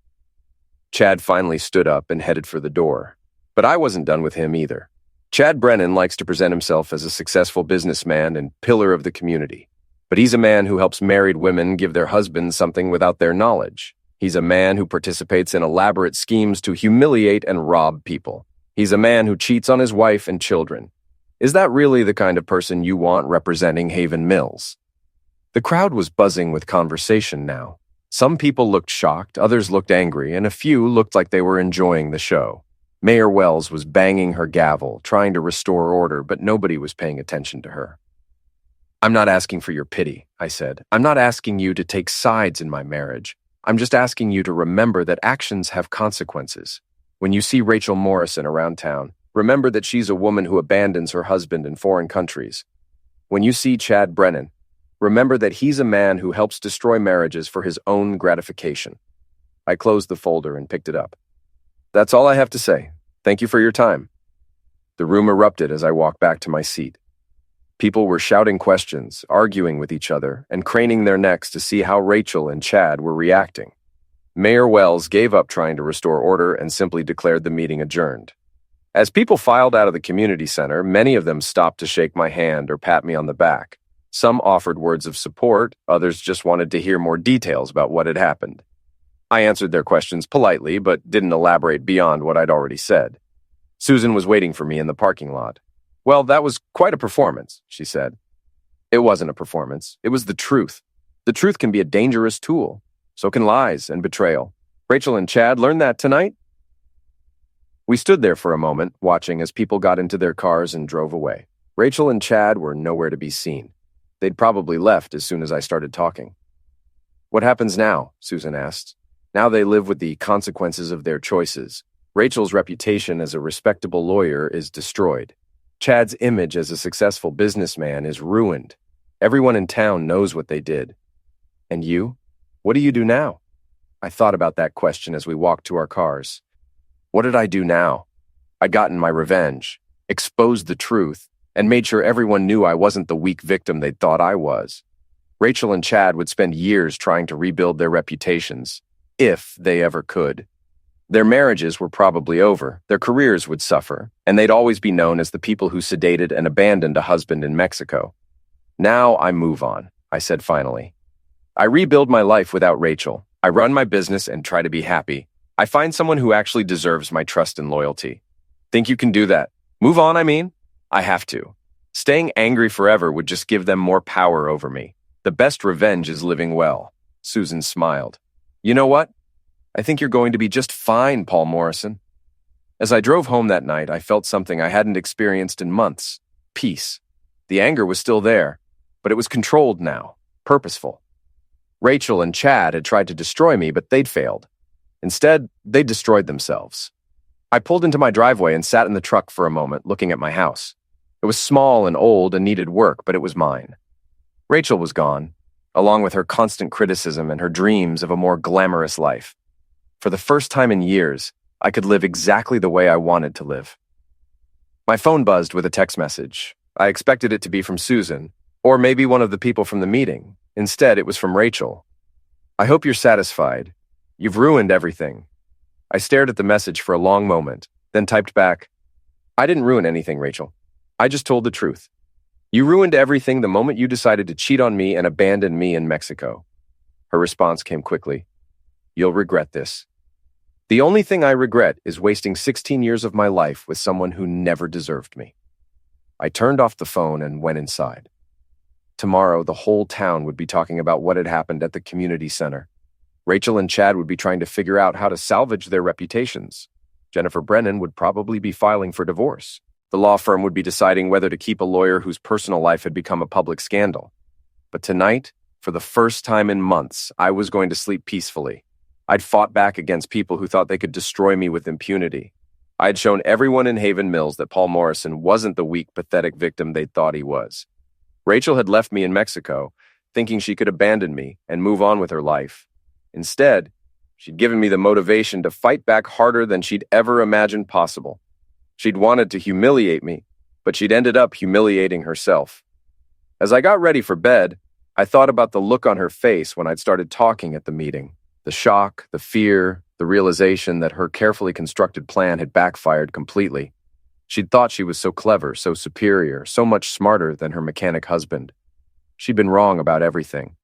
Chad finally stood up and headed for the door. But I wasn't done with him either. Chad Brennan likes to present himself as a successful businessman and pillar of the community. But he's a man who helps married women give their husbands something without their knowledge. He's a man who participates in elaborate schemes to humiliate and rob people. He's a man who cheats on his wife and children. Is that really the kind of person you want representing Haven Mills? The crowd was buzzing with conversation now. Some people looked shocked, others looked angry, and a few looked like they were enjoying the show. Mayor Wells was banging her gavel, trying to restore order, but nobody was paying attention to her. I'm not asking for your pity, I said. I'm not asking you to take sides in my marriage. I'm just asking you to remember that actions have consequences. When you see Rachel Morrison around town, remember that she's a woman who abandons her husband in foreign countries. When you see Chad Brennan, remember that he's a man who helps destroy marriages for his own gratification. I closed the folder and picked it up. That's all I have to say. Thank you for your time. The room erupted as I walked back to my seat. People were shouting questions, arguing with each other, and craning their necks to see how Rachel and Chad were reacting. Mayor Wells gave up trying to restore order and simply declared the meeting adjourned. As people filed out of the community center, many of them stopped to shake my hand or pat me on the back. Some offered words of support, others just wanted to hear more details about what had happened. I answered their questions politely, but didn't elaborate beyond what I'd already said. Susan was waiting for me in the parking lot. Well, that was quite a performance, she said. It wasn't a performance. It was the truth. The truth can be a dangerous tool. So can lies and betrayal. Rachel and Chad learned that tonight? We stood there for a moment, watching as people got into their cars and drove away. Rachel and Chad were nowhere to be seen. They'd probably left as soon as I started talking. What happens now? Susan asked. Now they live with the consequences of their choices. Rachel's reputation as a respectable lawyer is destroyed. Chad's image as a successful businessman is ruined. Everyone in town knows what they did. And you? What do you do now? I thought about that question as we walked to our cars. What did I do now? I'd gotten my revenge, exposed the truth, and made sure everyone knew I wasn't the weak victim they'd thought I was. Rachel and Chad would spend years trying to rebuild their reputations, if they ever could. Their marriages were probably over, their careers would suffer, and they'd always be known as the people who sedated and abandoned a husband in Mexico. Now I move on, I said finally. I rebuild my life without Rachel. I run my business and try to be happy. I find someone who actually deserves my trust and loyalty. Think you can do that? Move on, I mean? I have to. Staying angry forever would just give them more power over me. The best revenge is living well. Susan smiled. You know what? I think you're going to be just fine, Paul Morrison. As I drove home that night, I felt something I hadn't experienced in months. Peace. The anger was still there, but it was controlled now, purposeful. Rachel and Chad had tried to destroy me, but they'd failed. Instead, they destroyed themselves. I pulled into my driveway and sat in the truck for a moment, looking at my house. It was small and old and needed work, but it was mine. Rachel was gone, along with her constant criticism and her dreams of a more glamorous life. For the first time in years, I could live exactly the way I wanted to live. My phone buzzed with a text message. I expected it to be from Susan, or maybe one of the people from the meeting. Instead, it was from Rachel. "I hope you're satisfied. You've ruined everything." I stared at the message for a long moment, then typed back, "I didn't ruin anything, Rachel. I just told the truth. You ruined everything the moment you decided to cheat on me and abandon me in Mexico." Her response came quickly. "You'll regret this. The only thing I regret is wasting 16 years of my life with someone who never deserved me." I turned off the phone and went inside. Tomorrow, the whole town would be talking about what had happened at the community center. Rachel and Chad would be trying to figure out how to salvage their reputations. Jennifer Brennan would probably be filing for divorce. The law firm would be deciding whether to keep a lawyer whose personal life had become a public scandal. But tonight, for the first time in months, I was going to sleep peacefully. I'd fought back against people who thought they could destroy me with impunity. I had shown everyone in Haven Mills that Paul Morrison wasn't the weak, pathetic victim they'd thought he was. Rachel had left me in Mexico, thinking she could abandon me and move on with her life. Instead, she'd given me the motivation to fight back harder than she'd ever imagined possible. She'd wanted to humiliate me, but she'd ended up humiliating herself. As I got ready for bed, I thought about the look on her face when I'd started talking at the meeting. The shock, the fear, the realization that her carefully constructed plan had backfired completely. She'd thought she was so clever, so superior, so much smarter than her mechanic husband. She'd been wrong about everything.